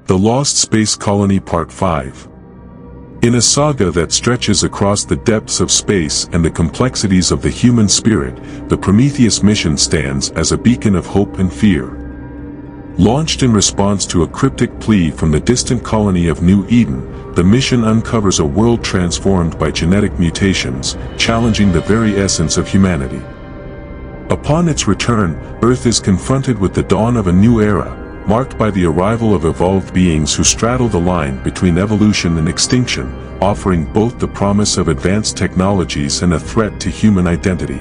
The Lost Space Colony Part 5. In a saga that stretches across the depths of space and the complexities of the human spirit, the Prometheus mission stands as a beacon of hope and fear. Launched in response to a cryptic plea from the distant colony of New Eden, the mission uncovers a world transformed by genetic mutations, challenging the very essence of humanity. Upon its return, Earth is confronted with the dawn of a new era, marked by the arrival of evolved beings who straddle the line between evolution and extinction, offering both the promise of advanced technologies and a threat to human identity.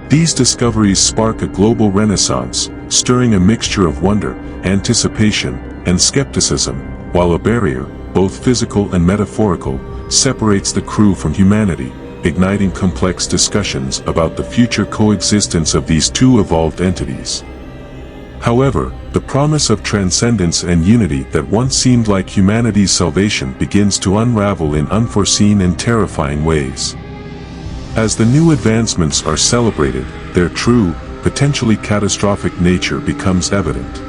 These discoveries spark a global renaissance, stirring a mixture of wonder, anticipation, and skepticism, while a barrier, both physical and metaphorical, separates the crew from humanity, igniting complex discussions about the future coexistence of these two evolved entities. However, the promise of transcendence and unity that once seemed like humanity's salvation begins to unravel in unforeseen and terrifying ways. As the new advancements are celebrated, their true, potentially catastrophic nature becomes evident.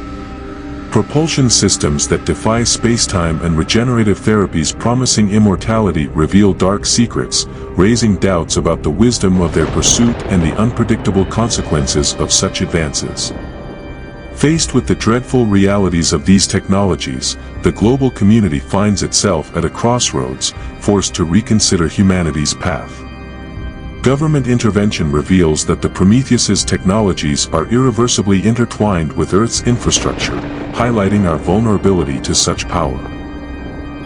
Propulsion systems that defy spacetime and regenerative therapies promising immortality reveal dark secrets, raising doubts about the wisdom of their pursuit and the unpredictable consequences of such advances. Faced with the dreadful realities of these technologies, the global community finds itself at a crossroads, forced to reconsider humanity's path. Government intervention reveals that the Prometheus's technologies are irreversibly intertwined with Earth's infrastructure, highlighting our vulnerability to such power.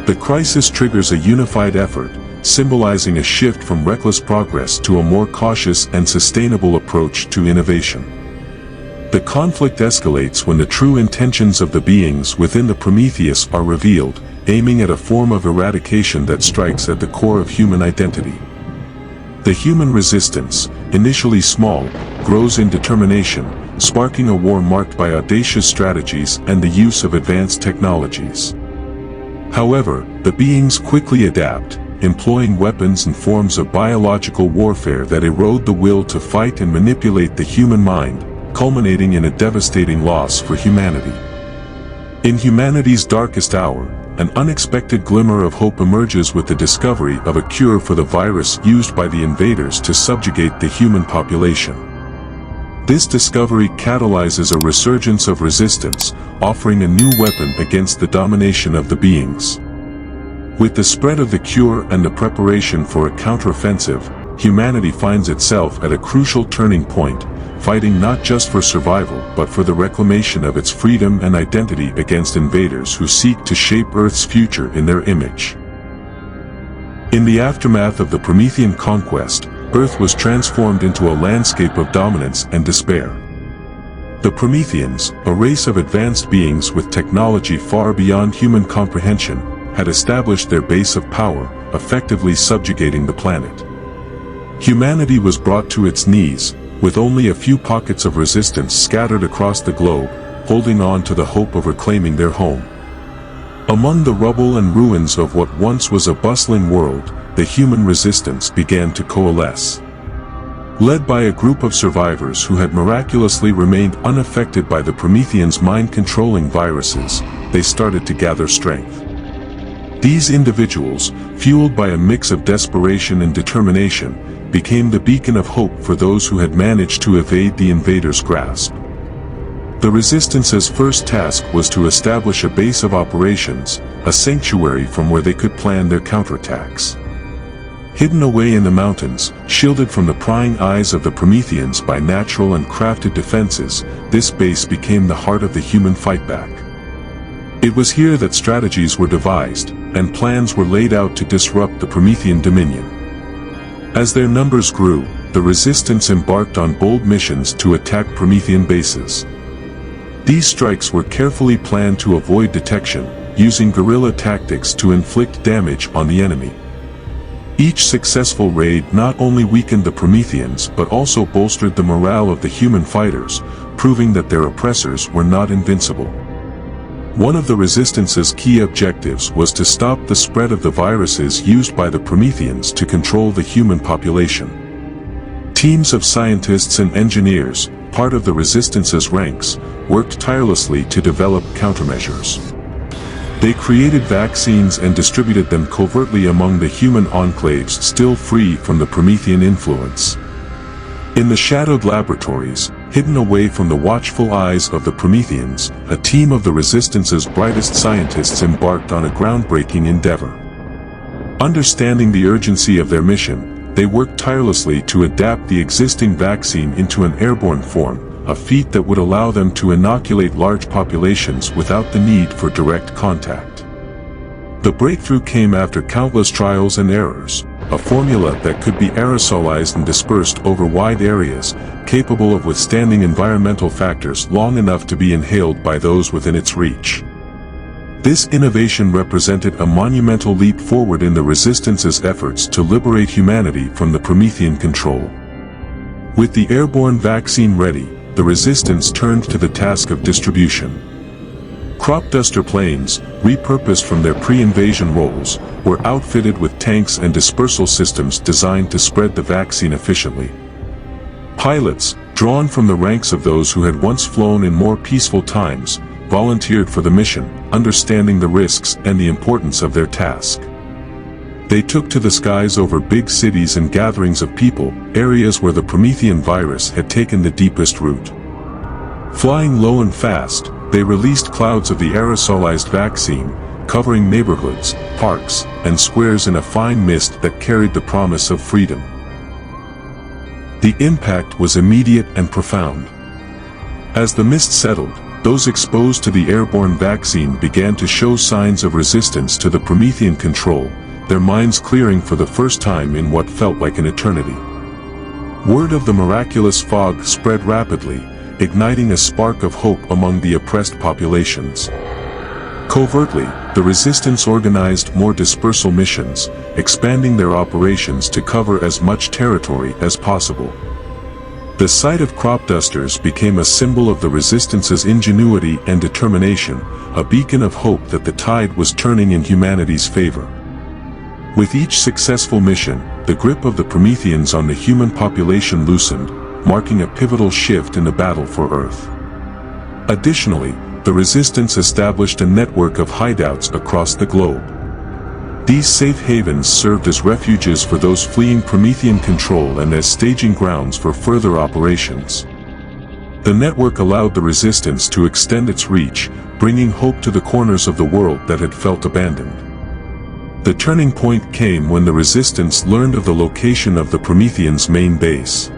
The crisis triggers a unified effort, symbolizing a shift from reckless progress to a more cautious and sustainable approach to innovation. The conflict escalates when the true intentions of the beings within the Prometheus are revealed, aiming at a form of eradication that strikes at the core of human identity. The human resistance, initially small, grows in determination, sparking a war marked by audacious strategies and the use of advanced technologies. However, the beings quickly adapt, employing weapons and forms of biological warfare that erode the will to fight and manipulate the human mind, culminating in a devastating loss for humanity. In humanity's darkest hour, an unexpected glimmer of hope emerges with the discovery of a cure for the virus used by the invaders to subjugate the human population. This discovery catalyzes a resurgence of resistance, offering a new weapon against the domination of the beings. With the spread of the cure and the preparation for a counteroffensive, humanity finds itself at a crucial turning point, fighting not just for survival but for the reclamation of its freedom and identity against invaders who seek to shape Earth's future in their image. In the aftermath of the Promethean conquest, Earth was transformed into a landscape of dominance and despair. The Prometheans, a race of advanced beings with technology far beyond human comprehension, had established their base of power, effectively subjugating the planet. Humanity was brought to its knees, with only a few pockets of resistance scattered across the globe, holding on to the hope of reclaiming their home. Among the rubble and ruins of what once was a bustling world, the human resistance began to coalesce. Led by a group of survivors who had miraculously remained unaffected by the Prometheans' mind-controlling viruses, they started to gather strength. These individuals, fueled by a mix of desperation and determination, became the beacon of hope for those who had managed to evade the invaders' grasp. The Resistance's first task was to establish a base of operations, a sanctuary from where they could plan their counterattacks. Hidden away in the mountains, shielded from the prying eyes of the Prometheans by natural and crafted defenses, this base became the heart of the human fightback. It was here that strategies were devised, and plans were laid out to disrupt the Promethean dominion. As their numbers grew, the Resistance embarked on bold missions to attack Promethean bases. These strikes were carefully planned to avoid detection, using guerrilla tactics to inflict damage on the enemy. Each successful raid not only weakened the Prometheans but also bolstered the morale of the human fighters, proving that their oppressors were not invincible. One of the Resistance's key objectives was to stop the spread of the viruses used by the Prometheans to control the human population. Teams of scientists and engineers, part of the Resistance's ranks, worked tirelessly to develop countermeasures. They created vaccines and distributed them covertly among the human enclaves still free from the Promethean influence. In the shadowed laboratories, hidden away from the watchful eyes of the Prometheans, a team of the Resistance's brightest scientists embarked on a groundbreaking endeavor. Understanding the urgency of their mission, they worked tirelessly to adapt the existing vaccine into an airborne form, a feat that would allow them to inoculate large populations without the need for direct contact. The breakthrough came after countless trials and errors, a formula that could be aerosolized and dispersed over wide areas, capable of withstanding environmental factors long enough to be inhaled by those within its reach. This innovation represented a monumental leap forward in the Resistance's efforts to liberate humanity from the Promethean control. With the airborne vaccine ready, the Resistance turned to the task of distribution. Crop duster planes, repurposed from their pre-invasion roles, were outfitted with tanks and dispersal systems designed to spread the vaccine efficiently. Pilots, drawn from the ranks of those who had once flown in more peaceful times, volunteered for the mission, understanding the risks and the importance of their task. They took to the skies over big cities and gatherings of people, areas where the Promethean virus had taken the deepest root. Flying low and fast, they released clouds of the aerosolized vaccine, covering neighborhoods, parks, and squares in a fine mist that carried the promise of freedom. The impact was immediate and profound. As the mist settled, those exposed to the airborne vaccine began to show signs of resistance to the Promethean control, their minds clearing for the first time in what felt like an eternity. Word of the miraculous fog spread rapidly, igniting a spark of hope among the oppressed populations. Covertly, the Resistance organized more dispersal missions, expanding their operations to cover as much territory as possible. The sight of crop dusters became a symbol of the Resistance's ingenuity and determination, a beacon of hope that the tide was turning in humanity's favor. With each successful mission, the grip of the Prometheans on the human population loosened, marking a pivotal shift in the battle for Earth. Additionally, the Resistance established a network of hideouts across the globe. These safe havens served as refuges for those fleeing Promethean control and as staging grounds for further operations. The network allowed the Resistance to extend its reach, bringing hope to the corners of the world that had felt abandoned. The turning point came when the Resistance learned of the location of the Prometheans' main base.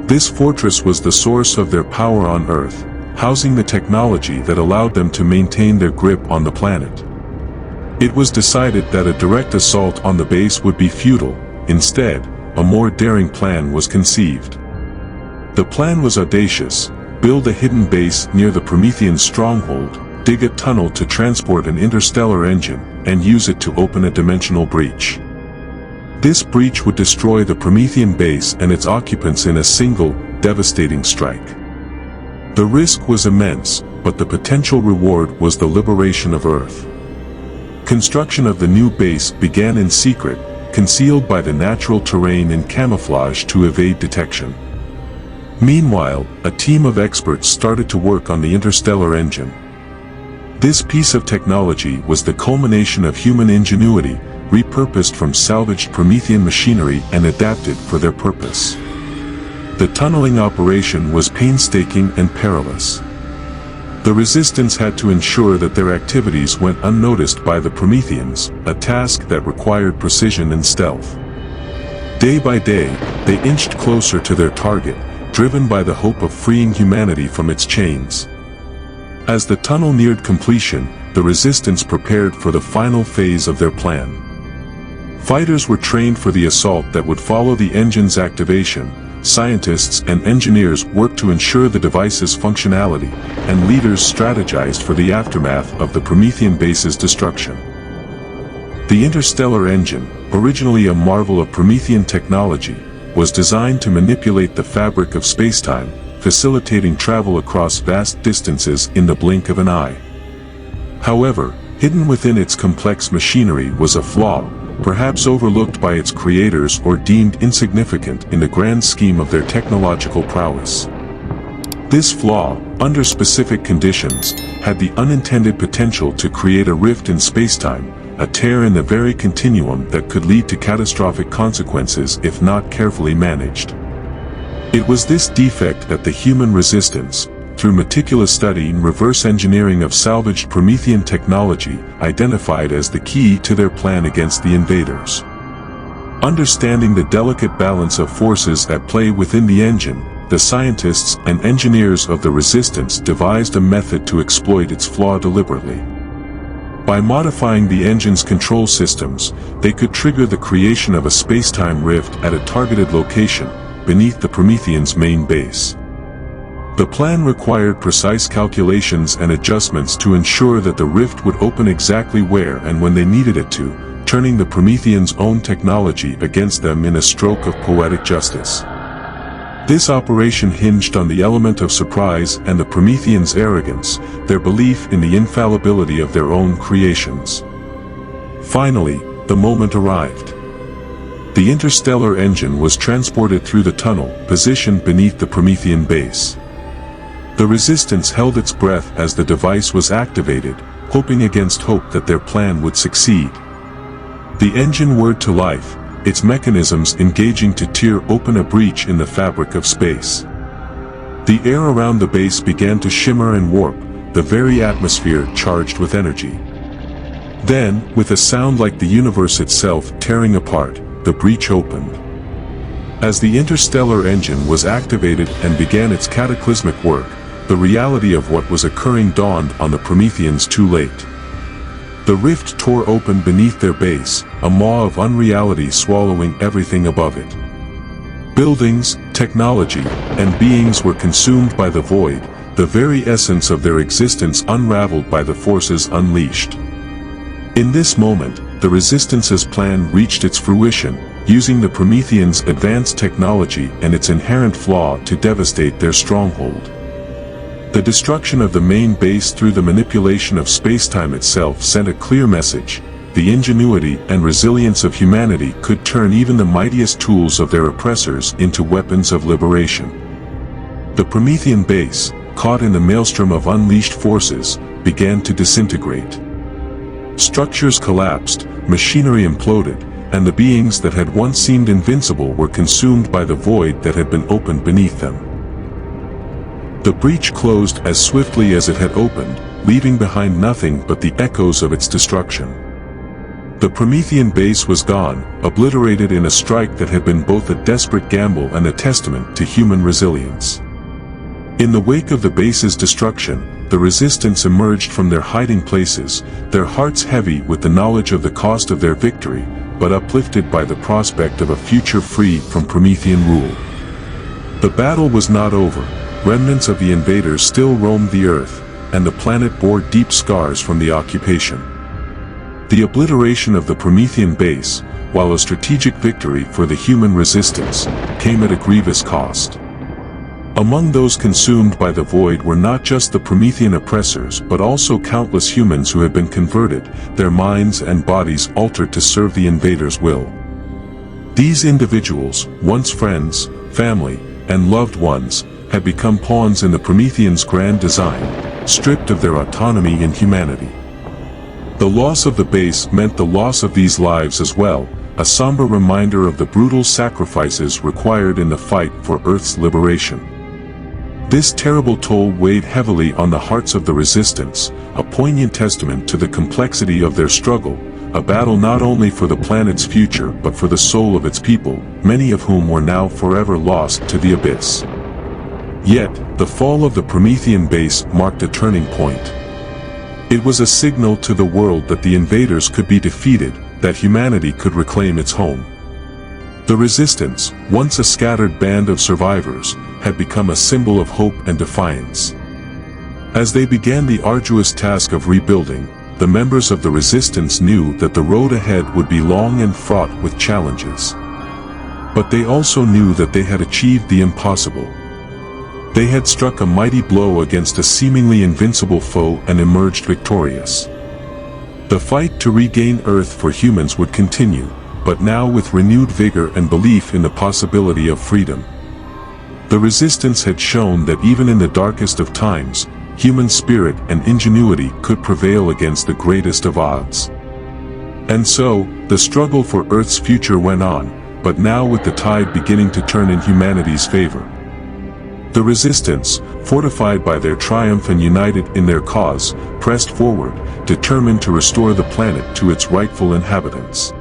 This fortress was the source of their power on Earth, housing the technology that allowed them to maintain their grip on the planet. It was decided that a direct assault on the base would be futile. Instead, a more daring plan was conceived. The plan was audacious: build a hidden base near the Promethean stronghold, dig a tunnel to transport an interstellar engine, and use it to open a dimensional breach. This breach would destroy the Promethean base and its occupants in a single, devastating strike. The risk was immense, but the potential reward was the liberation of Earth. Construction of the new base began in secret, concealed by the natural terrain and camouflage to evade detection. Meanwhile, a team of experts started to work on the interstellar engine. This piece of technology was the culmination of human ingenuity, repurposed from salvaged Promethean machinery and adapted for their purpose. The tunneling operation was painstaking and perilous. The Resistance had to ensure that their activities went unnoticed by the Prometheans, a task that required precision and stealth. Day by day, they inched closer to their target, driven by the hope of freeing humanity from its chains. As the tunnel neared completion, the Resistance prepared for the final phase of their plan. Fighters were trained for the assault that would follow the engine's activation. Scientists and engineers worked to ensure the device's functionality, and leaders strategized for the aftermath of the Promethean base's destruction. The interstellar engine, originally a marvel of Promethean technology, was designed to manipulate the fabric of spacetime, facilitating travel across vast distances in the blink of an eye. However, hidden within its complex machinery was a flaw, perhaps overlooked by its creators or deemed insignificant in the grand scheme of their technological prowess. This flaw, under specific conditions, had the unintended potential to create a rift in spacetime, a tear in the very continuum that could lead to catastrophic consequences if not carefully managed. It was this defect that the human resistance, through meticulous study and reverse engineering of salvaged Promethean technology, identified as the key to their plan against the invaders. Understanding the delicate balance of forces at play within the engine, the scientists and engineers of the resistance devised a method to exploit its flaw deliberately. By modifying the engine's control systems, they could trigger the creation of a spacetime rift at a targeted location, beneath the Prometheans' main base. The plan required precise calculations and adjustments to ensure that the rift would open exactly where and when they needed it to, turning the Prometheans' own technology against them in a stroke of poetic justice. This operation hinged on the element of surprise and the Prometheans' arrogance, their belief in the infallibility of their own creations. Finally, the moment arrived. The interstellar engine was transported through the tunnel, positioned beneath the Promethean base. The resistance held its breath as the device was activated, hoping against hope that their plan would succeed. The engine whirred to life, its mechanisms engaging to tear open a breach in the fabric of space. The air around the base began to shimmer and warp, the very atmosphere charged with energy. Then, with a sound like the universe itself tearing apart, the breach opened. As the interstellar engine was activated and began its cataclysmic work, the reality of what was occurring dawned on the Prometheans too late. The rift tore open beneath their base, a maw of unreality swallowing everything above it. Buildings, technology, and beings were consumed by the void, the very essence of their existence unraveled by the forces unleashed. In this moment, the Resistance's plan reached its fruition, using the Prometheans' advanced technology and its inherent flaw to devastate their stronghold. The destruction of the main base through the manipulation of spacetime itself sent a clear message: the ingenuity and resilience of humanity could turn even the mightiest tools of their oppressors into weapons of liberation. The Promethean base, caught in the maelstrom of unleashed forces, began to disintegrate. Structures collapsed, machinery imploded, and the beings that had once seemed invincible were consumed by the void that had been opened beneath them. The breach closed as swiftly as it had opened, leaving behind nothing but the echoes of its destruction. The Promethean base was gone, obliterated in a strike that had been both a desperate gamble and a testament to human resilience. In the wake of the base's destruction, the Resistance emerged from their hiding places, their hearts heavy with the knowledge of the cost of their victory, but uplifted by the prospect of a future free from Promethean rule. The battle was not over. Remnants of the invaders still roamed the earth, and the planet bore deep scars from the occupation. The obliteration of the Promethean base, while a strategic victory for the human resistance, came at a grievous cost. Among those consumed by the void were not just the Promethean oppressors but also countless humans who had been converted, their minds and bodies altered to serve the invaders' will. These individuals, once friends, family, and loved ones, had become pawns in the Prometheans' grand design, stripped of their autonomy and humanity. The loss of the base meant the loss of these lives as well, a somber reminder of the brutal sacrifices required in the fight for Earth's liberation. This terrible toll weighed heavily on the hearts of the Resistance, a poignant testament to the complexity of their struggle, a battle not only for the planet's future but for the soul of its people, many of whom were now forever lost to the abyss. Yet, the fall of the Promethean base marked a turning point. It was a signal to the world that the invaders could be defeated, that humanity could reclaim its home. The Resistance, once a scattered band of survivors, had become a symbol of hope and defiance. As they began the arduous task of rebuilding, the members of the Resistance knew that the road ahead would be long and fraught with challenges. But they also knew that they had achieved the impossible. They had struck a mighty blow against a seemingly invincible foe and emerged victorious. The fight to regain Earth for humans would continue, but now with renewed vigor and belief in the possibility of freedom. The resistance had shown that even in the darkest of times, human spirit and ingenuity could prevail against the greatest of odds. And so, the struggle for Earth's future went on, but now with the tide beginning to turn in humanity's favor. The resistance, fortified by their triumph and united in their cause, pressed forward, determined to restore the planet to its rightful inhabitants.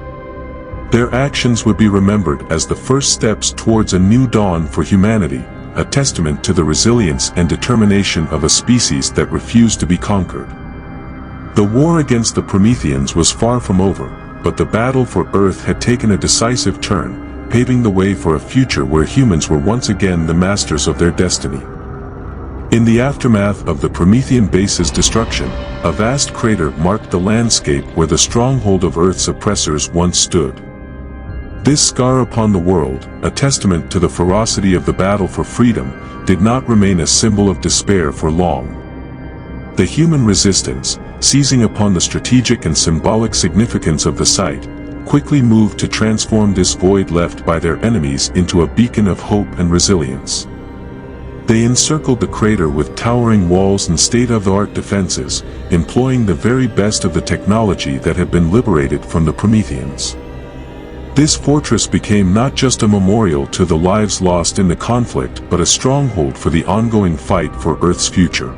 Their actions would be remembered as the first steps towards a new dawn for humanity, a testament to the resilience and determination of a species that refused to be conquered. The war against the Prometheans was far from over, but the battle for Earth had taken a decisive turn, paving the way for a future where humans were once again the masters of their destiny. In the aftermath of the Promethean base's destruction, a vast crater marked the landscape where the stronghold of Earth's oppressors once stood. This scar upon the world, a testament to the ferocity of the battle for freedom, did not remain a symbol of despair for long. The human resistance, seizing upon the strategic and symbolic significance of the site, quickly moved to transform this void left by their enemies into a beacon of hope and resilience. They encircled the crater with towering walls and state-of-the-art defenses, employing the very best of the technology that had been liberated from the Prometheans. This fortress became not just a memorial to the lives lost in the conflict but a stronghold for the ongoing fight for Earth's future.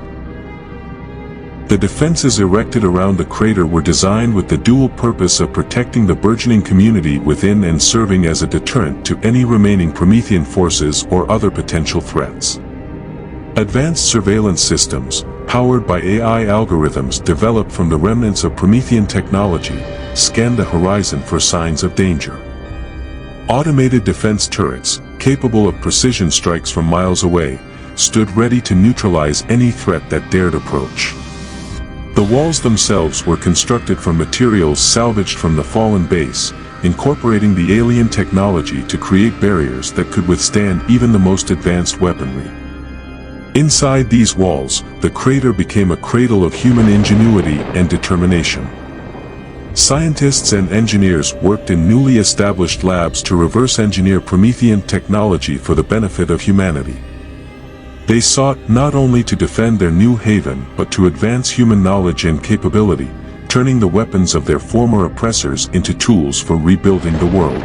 The defenses erected around the crater were designed with the dual purpose of protecting the burgeoning community within and serving as a deterrent to any remaining Promethean forces or other potential threats. Advanced surveillance systems, powered by AI algorithms developed from the remnants of Promethean technology, scanned the horizon for signs of danger. Automated defense turrets, capable of precision strikes from miles away, stood ready to neutralize any threat that dared approach. The walls themselves were constructed from materials salvaged from the fallen base, incorporating the alien technology to create barriers that could withstand even the most advanced weaponry. Inside these walls, the crater became a cradle of human ingenuity and determination. Scientists and engineers worked in newly established labs to reverse engineer Promethean technology for the benefit of humanity. They sought not only to defend their new haven but to advance human knowledge and capability, turning the weapons of their former oppressors into tools for rebuilding the world.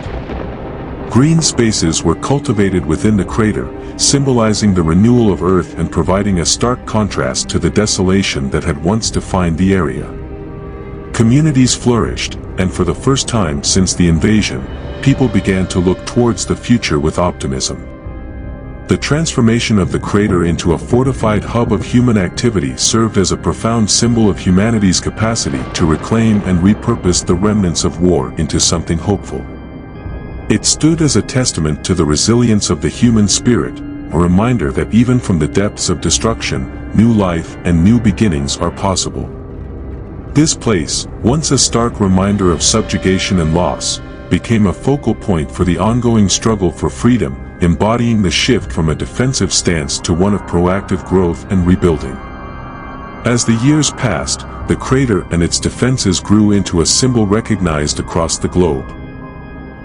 Green spaces were cultivated within the crater, symbolizing the renewal of Earth and providing a stark contrast to the desolation that had once defined the area. Communities flourished, and for the first time since the invasion, people began to look towards the future with optimism. The transformation of the crater into a fortified hub of human activity served as a profound symbol of humanity's capacity to reclaim and repurpose the remnants of war into something hopeful. It stood as a testament to the resilience of the human spirit, a reminder that even from the depths of destruction, new life and new beginnings are possible. This place, once a stark reminder of subjugation and loss, became a focal point for the ongoing struggle for freedom, embodying the shift from a defensive stance to one of proactive growth and rebuilding. As the years passed, the crater and its defenses grew into a symbol recognized across the globe.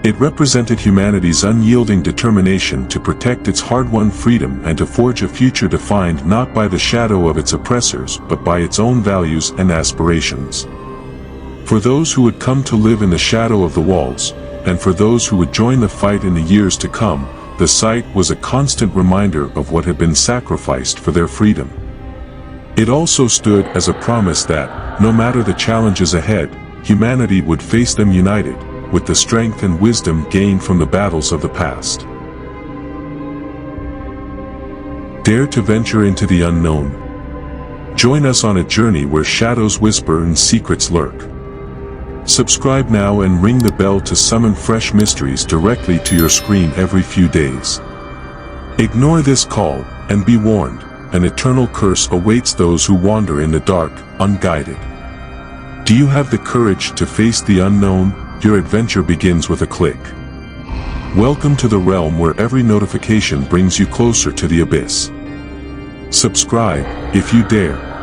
It represented humanity's unyielding determination to protect its hard-won freedom and to forge a future defined not by the shadow of its oppressors but by its own values and aspirations. For those who would come to live in the shadow of the walls, and for those who would join the fight in the years to come, the site was a constant reminder of what had been sacrificed for their freedom. It also stood as a promise that, no matter the challenges ahead, humanity would face them united, with the strength and wisdom gained from the battles of the past. Dare to venture into the unknown. Join us on a journey where shadows whisper and secrets lurk. Subscribe now and ring the bell to summon fresh mysteries directly to your screen every few days. Ignore this call, and be warned, an eternal curse awaits those who wander in the dark, unguided. Do you have the courage to face the unknown? Your adventure begins with a click. Welcome to the realm where every notification brings you closer to the abyss. Subscribe, if you dare.